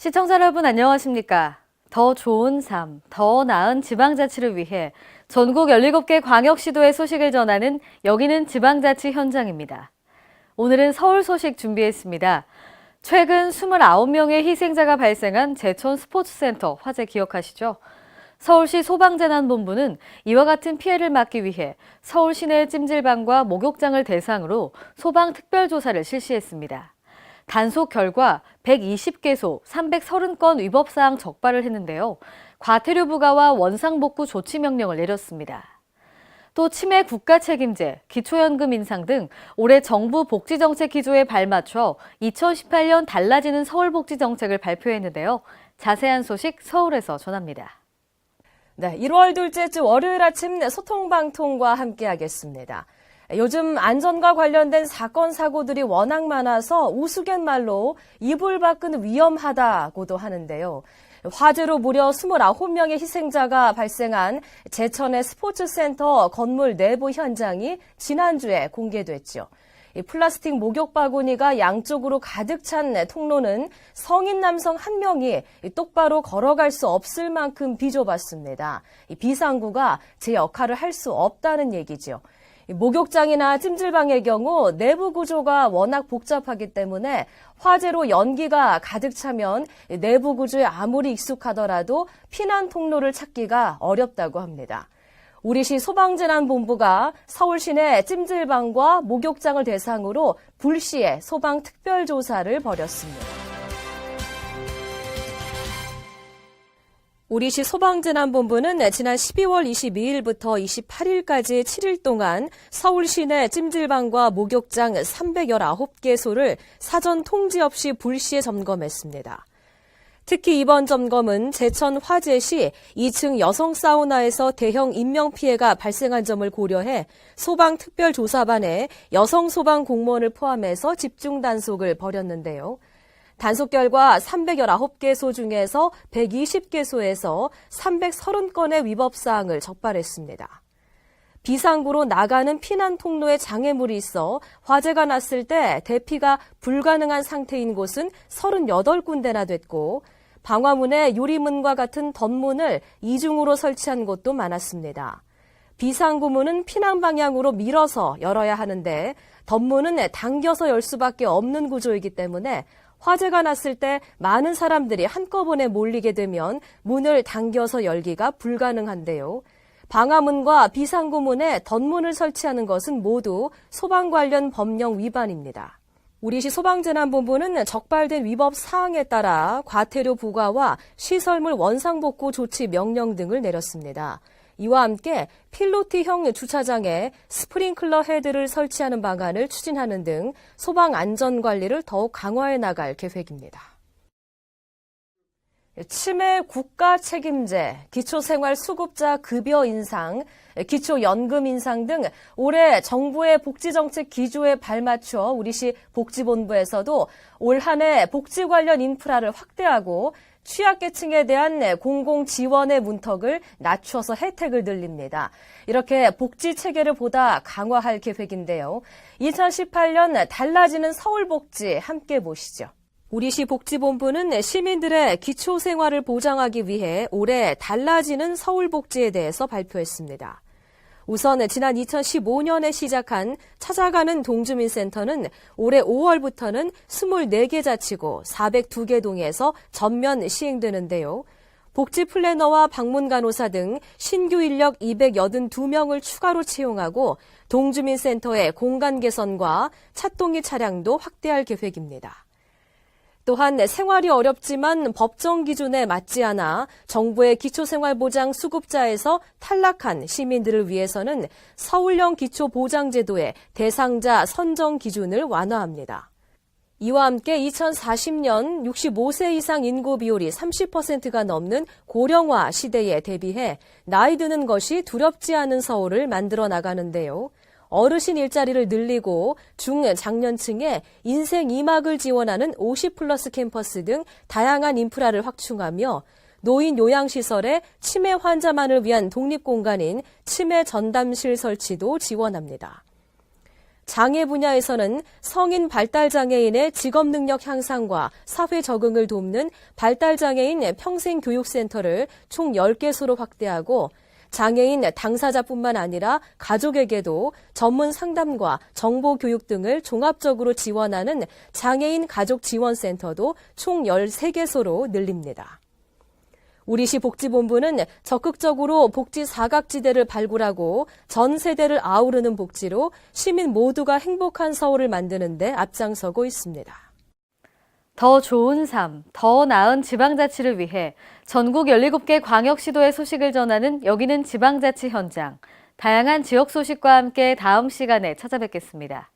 시청자 여러분 안녕하십니까? 더 좋은 삶, 더 나은 지방자치를 위해 전국 17개 광역시도의 소식을 전하는 여기는 지방자치 현장입니다. 오늘은 서울 소식 준비했습니다. 최근 29명의 희생자가 발생한 제천 스포츠센터 화재 기억하시죠? 서울시 소방재난본부는 이와 같은 피해를 막기 위해 서울 시내 찜질방과 목욕장을 대상으로 소방특별조사를 실시했습니다. 단속 결과 120개소 330건 위법사항 적발을 했는데요. 과태료 부과와 원상복구 조치 명령을 내렸습니다. 또 치매 국가 책임제, 기초연금 인상 등 올해 정부 복지정책 기조에 발맞춰 2018년 달라지는 서울복지정책을 발표했는데요. 자세한 소식 서울에서 전합니다. 네, 1월 둘째 주 월요일 아침 소통방통과 함께하겠습니다. 요즘 안전과 관련된 사건, 사고들이 워낙 많아서 우스갯말로 이불 밖은 위험하다고도 하는데요. 화재로 무려 29명의 희생자가 발생한 제천의 스포츠센터 건물 내부 현장이 지난주에 공개됐죠. 플라스틱 목욕 바구니가 양쪽으로 가득 찬 통로는 성인 남성 한 명이 똑바로 걸어갈 수 없을 만큼 비좁았습니다. 비상구가 제 역할을 할 수 없다는 얘기죠. 목욕장이나 찜질방의 경우 내부 구조가 워낙 복잡하기 때문에 화재로 연기가 가득 차면 내부 구조에 아무리 익숙하더라도 피난 통로를 찾기가 어렵다고 합니다. 우리시 소방재난본부가 서울시내 찜질방과 목욕장을 대상으로 불시에 소방특별조사를 벌였습니다. 우리시 소방재난본부는 지난 12월 22일부터 28일까지 7일 동안 서울 시내 찜질방과 목욕장 319개소를 사전 통지 없이 불시에 점검했습니다. 특히 이번 점검은 제천 화재 시 2층 여성 사우나에서 대형 인명피해가 발생한 점을 고려해 소방특별조사반에 여성 소방 공무원을 포함해서 집중 단속을 벌였는데요. 단속 결과 319개소 중에서 120개소에서 330건의 위법사항을 적발했습니다. 비상구로 나가는 피난 통로에 장애물이 있어 화재가 났을 때 대피가 불가능한 상태인 곳은 38군데나 됐고 방화문에 유리문과 같은 덧문을 이중으로 설치한 곳도 많았습니다. 비상구문은 피난 방향으로 밀어서 열어야 하는데 덧문은 당겨서 열 수밖에 없는 구조이기 때문에 화재가 났을 때 많은 사람들이 한꺼번에 몰리게 되면 문을 당겨서 열기가 불가능한데요. 방화문과 비상구문에 덧문을 설치하는 것은 모두 소방 관련 법령 위반입니다. 우리시 소방재난본부는 적발된 위법 사항에 따라 과태료 부과와 시설물 원상복구 조치 명령 등을 내렸습니다. 이와 함께 필로티형 주차장에 스프링클러 헤드를 설치하는 방안을 추진하는 등 소방 안전 관리를 더욱 강화해 나갈 계획입니다. 치매 국가 책임제, 기초생활수급자 급여 인상, 기초연금 인상 등 올해 정부의 복지정책 기조에 발맞춰 우리시 복지본부에서도 올 한 해 복지 관련 인프라를 확대하고 취약계층에 대한 공공지원의 문턱을 낮춰서 혜택을 늘립니다. 이렇게 복지체계를 보다 강화할 계획인데요. 2018년 달라지는 서울복지 함께 보시죠. 우리시 복지본부는 시민들의 기초생활을 보장하기 위해 올해 달라지는 서울복지에 대해서 발표했습니다. 우선 지난 2015년에 시작한 찾아가는 동주민센터는 올해 5월부터는 24개 자치구 402개 동에서 전면 시행되는데요. 복지 플래너와 방문 간호사 등 신규 인력 282명을 추가로 채용하고 동주민센터의 공간 개선과 찻동이 차량도 확대할 계획입니다. 또한 생활이 어렵지만 법정 기준에 맞지 않아 정부의 기초생활보장 수급자에서 탈락한 시민들을 위해서는 서울형 기초보장제도의 대상자 선정 기준을 완화합니다. 이와 함께 2040년 65세 이상 인구 비율이 30%가 넘는 고령화 시대에 대비해 나이 드는 것이 두렵지 않은 서울을 만들어 나가는데요. 어르신 일자리를 늘리고 중장년층에 인생 2막을 지원하는 50플러스 캠퍼스 등 다양한 인프라를 확충하며 노인 요양시설에 치매 환자만을 위한 독립공간인 치매 전담실 설치도 지원합니다. 장애 분야에서는 성인 발달장애인의 직업 능력 향상과 사회 적응을 돕는 발달장애인 평생교육센터를 총 10개소로 확대하고 장애인 당사자뿐만 아니라 가족에게도 전문 상담과 정보 교육 등을 종합적으로 지원하는 장애인 가족지원센터도 총 13개소로 늘립니다. 우리시 복지본부는 적극적으로 복지 사각지대를 발굴하고 전 세대를 아우르는 복지로 시민 모두가 행복한 서울을 만드는 데 앞장서고 있습니다. 더 좋은 삶, 더 나은 지방자치를 위해 전국 17개 광역시도의 소식을 전하는 여기는 지방자치 현장. 다양한 지역 소식과 함께 다음 시간에 찾아뵙겠습니다.